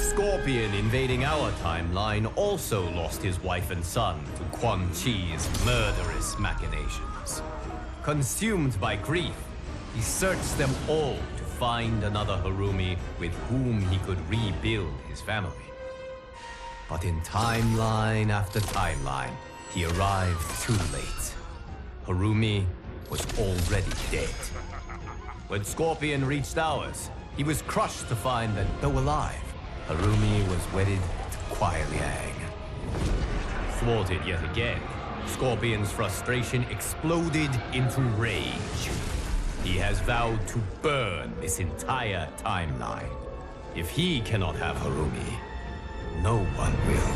Scorpion invading our timeline also lost his wife and son to Quan Chi's murderous machinations. Consumed by grief, he searched them all to find another Harumi with whom he could rebuild his family. But in timeline after timeline, he arrived too late. Harumi was already dead. When Scorpion reached ours, he was crushed to find that, though alive, Harumi was wedded to Kuai Liang. Thwarted yet again, Scorpion's frustration exploded into rage. He has vowed to burn this entire timeline. If he cannot have Harumi, no one will.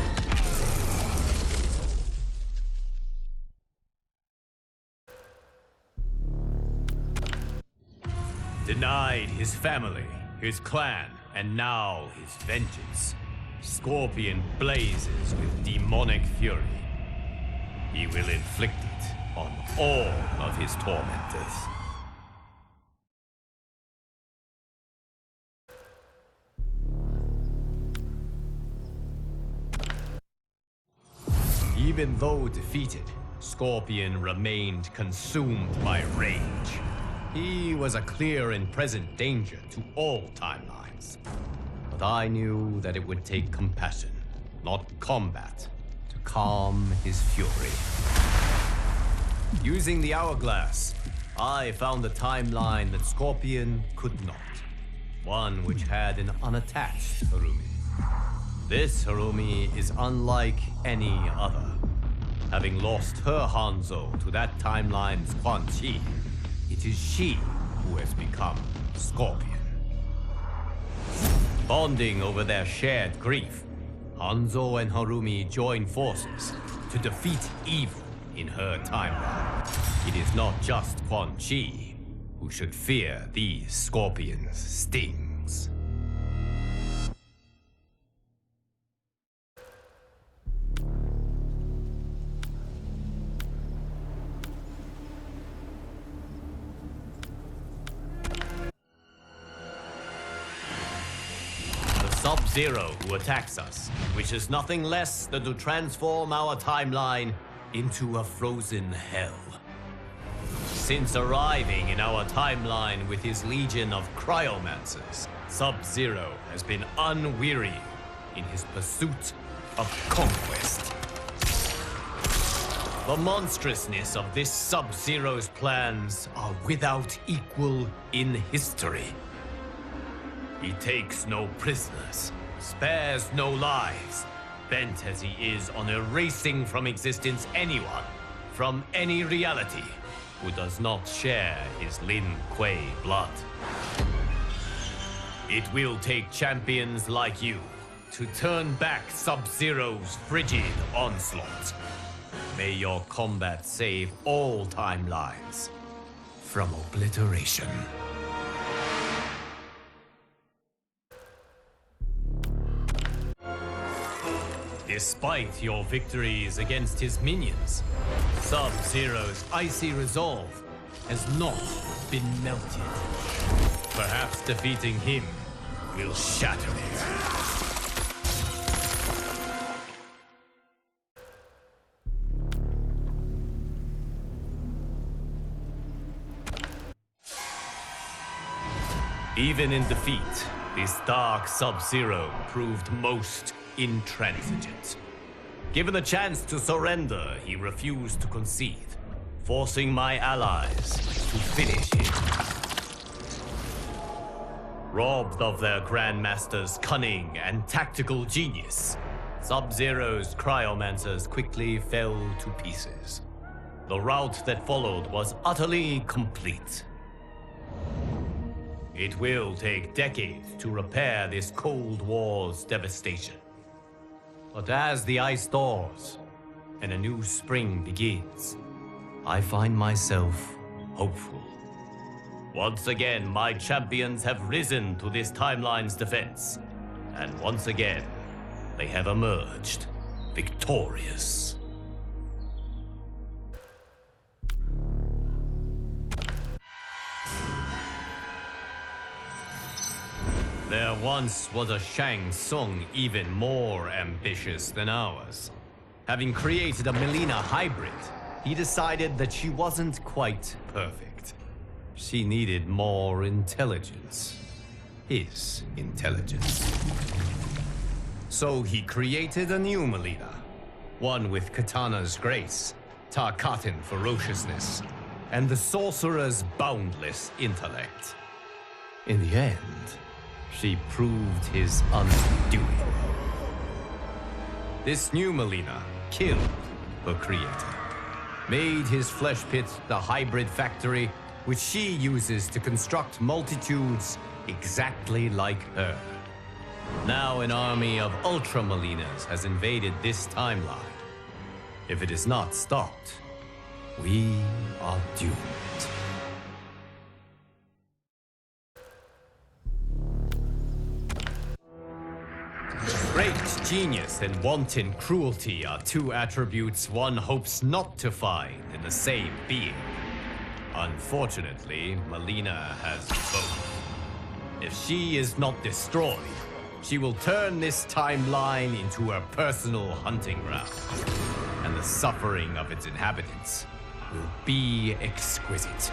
Denied his family, his clan, and now his vengeance. Scorpion blazes with demonic fury. He will inflict it on all of his tormentors. Even though defeated, Scorpion remained consumed by rage. He was a clear and present danger to all timelines. But I knew that it would take compassion, not combat, to calm his fury. Using the hourglass, I found a timeline that Scorpion could not. One which had an unattached Harumi. This Harumi is unlike any other. Having lost her Hanzo to that timeline's Quan Chi, it is she who has become Scorpion. Bonding over their shared grief, Hanzo and Harumi join forces to defeat evil in her timeline. It is not just Quan Chi who should fear these Scorpion's stings. Sub-Zero who attacks us, which is nothing less than to transform our timeline into a frozen hell. Since arriving in our timeline with his legion of cryomancers, Sub-Zero has been unwearying in his pursuit of conquest. The monstrousness of this Sub-Zero's plans are without equal in history. He takes no prisoners, spares no lives, bent as he is on erasing from existence anyone, from any reality, who does not share his Lin Kuei blood. It will take champions like you to turn back Sub-Zero's frigid onslaught. May your combat save all timelines from obliteration. Despite your victories against his minions, Sub-Zero's icy resolve has not been melted. Perhaps defeating him will shatter it. Even in defeat, this dark Sub-Zero proved most intransigent. Given the chance to surrender, he refused to concede, forcing my allies to finish him. Robbed of their Grandmaster's cunning and tactical genius, Sub-Zero's cryomancers quickly fell to pieces. The rout that followed was utterly complete. It will take decades to repair this Cold War's devastation. But as the ice thaws and a new spring begins, I find myself hopeful. Once again, my champions have risen to this timeline's defense. And once again, they have emerged victorious. There once was a Shang Tsung even more ambitious than ours. Having created a Melina hybrid, he decided that she wasn't quite perfect. She needed more intelligence. His intelligence. So he created a new Melina. One with Katana's grace, Tarkatan ferociousness, and the sorcerer's boundless intellect. In the end, she proved his undoing. This new Melina killed her creator, made his flesh pit the hybrid factory which she uses to construct multitudes exactly like her. Now an army of Ultra Melinas has invaded this timeline. If it is not stopped, we are doomed. Great genius and wanton cruelty are two attributes one hopes not to find in the same being. Unfortunately, Melina has both. If she is not destroyed, she will turn this timeline into her personal hunting ground, and the suffering of its inhabitants will be exquisite.